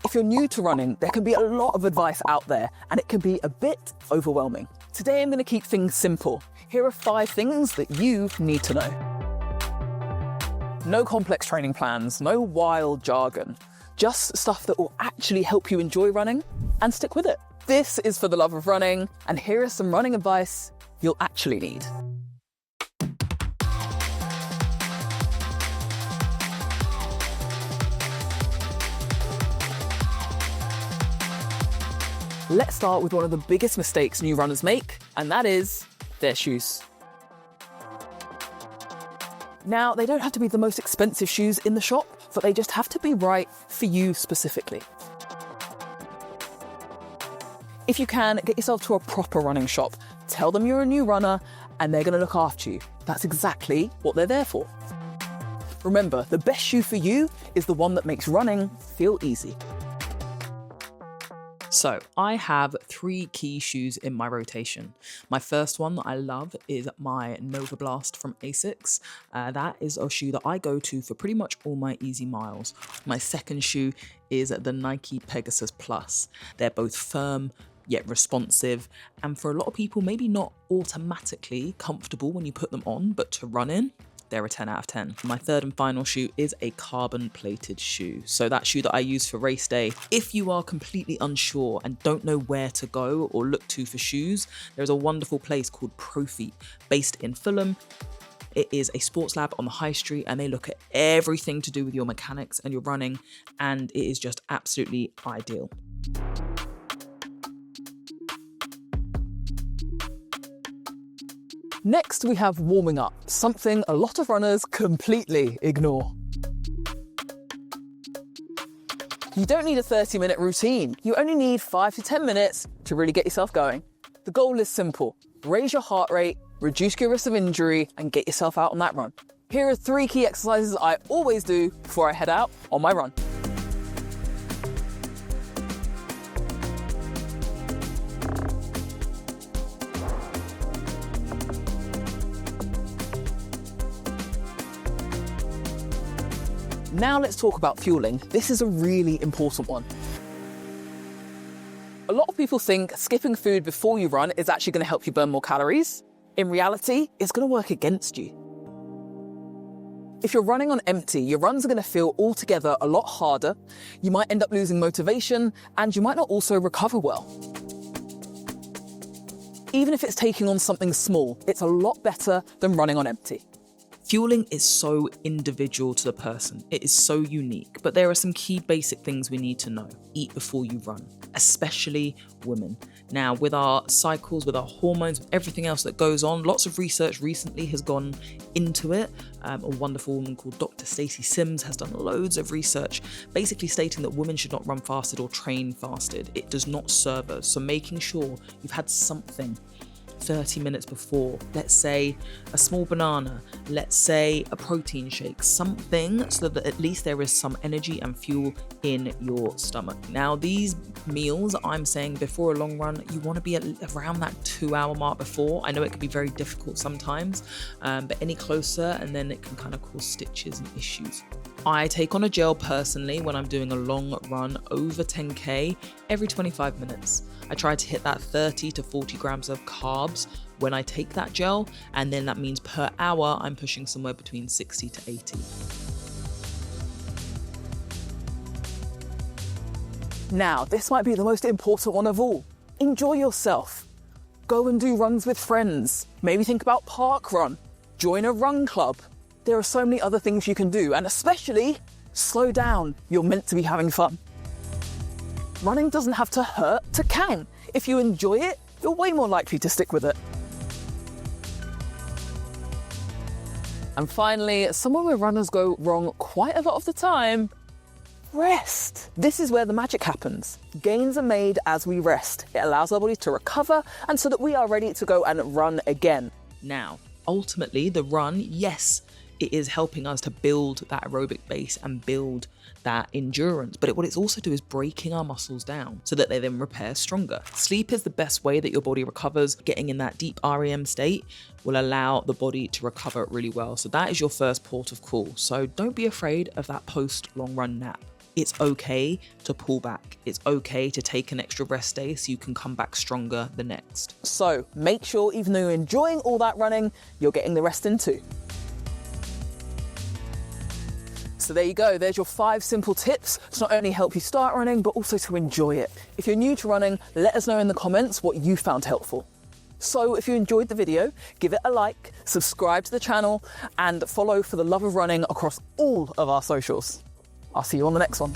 If you're new to running, there can be a lot of advice out there and it can be a bit overwhelming. Today I'm going to keep things simple. Here are 5 things that you need to know. No complex training plans, no wild jargon, just stuff that will actually help you enjoy running and stick with it. This is for the love of running, and here is some running advice you'll actually need. Let's start with one of the biggest mistakes new runners make, and that is their shoes. Now, they don't have to be the most expensive shoes in the shop, but they just have to be right for you specifically. If you can, get yourself to a proper running shop. Tell them you're a new runner and they're going to look after you. That's exactly what they're there for. Remember, the best shoe for you is the one that makes running feel easy. So I have 3 key shoes in my rotation. My first one that I love is my Nova Blast from Asics. That is a shoe that I go to for pretty much all my easy miles. My second shoe is the Nike Pegasus Plus. They're both firm yet responsive, and for a lot of people maybe not automatically comfortable when you put them on, but to run in, they're a 10 out of 10. My third and final shoe is a carbon plated shoe. So that shoe that I use for race day. If you are completely unsure and don't know where to go or look to for shoes, there's a wonderful place called Profeet based in Fulham. It is a sports lab on the high street and they look at everything to do with your mechanics and your running, and it is just absolutely ideal. Next, we have warming up, something a lot of runners completely ignore. You don't need a 30-minute routine. You only need 5 to 10 minutes to really get yourself going. The goal is simple. Raise your heart rate, reduce your risk of injury, and get yourself out on that run. Here are 3 key exercises I always do before I head out on my run. Now let's talk about fueling. This is a really important one. A lot of people think skipping food before you run is actually going to help you burn more calories. In reality, it's going to work against you. If you're running on empty, your runs are going to feel altogether a lot harder. You might end up losing motivation, and you might not also recover well. Even if it's taking on something small, it's a lot better than running on empty. Fueling is so individual to the person. It is so unique, but there are some key basic things we need to know. Eat before you run, especially women. Now, with our cycles, with our hormones, with everything else that goes on, lots of research recently has gone into it. A wonderful woman called Dr. Stacey Sims has done loads of research, basically stating that women should not run fasted or train fasted. It does not serve us. So making sure you've had something 30 minutes before, let's say a small banana, let's say a protein shake, something so that at least there is some energy and fuel in your stomach. Now, these meals, I'm saying before a long run, you want to be around that 2-hour mark before. I know it can be very difficult sometimes, but any closer and then it can kind of cause stitches and issues. I take on a gel personally when I'm doing a long run over 10k every 25 minutes. I try to hit that 30 to 40 grams of carbs when I take that gel, and then that means per hour I'm pushing somewhere between 60 to 80. Now, this might be the most important one of all. Enjoy yourself. Go and do runs with friends. Maybe think about park run. Join a run club. There are so many other things you can do, and especially slow down. You're meant to be having fun. Running doesn't have to hurt to can. If you enjoy it, you're way more likely to stick with it. And finally, somewhere where runners go wrong quite a lot of the time, rest. This is where the magic happens. Gains are made as we rest. It allows our body to recover and so that we are ready to go and run again. Now, ultimately, the run, yes, it is helping us to build that aerobic base and build that endurance. But what it's also doing is breaking our muscles down so that they then repair stronger. Sleep is the best way that your body recovers. Getting in that deep REM state will allow the body to recover really well. So that is your first port of call. So don't be afraid of that post long run nap. It's okay to pull back. It's okay to take an extra rest day so you can come back stronger the next. So make sure, even though you're enjoying all that running, you're getting the rest in too. So there you go, there's your 5 simple tips to not only help you start running, but also to enjoy it. If you're new to running, let us know in the comments what you found helpful. So if you enjoyed the video, give it a like, subscribe to the channel, and follow For the Love of Running across all of our socials. I'll see you on the next one.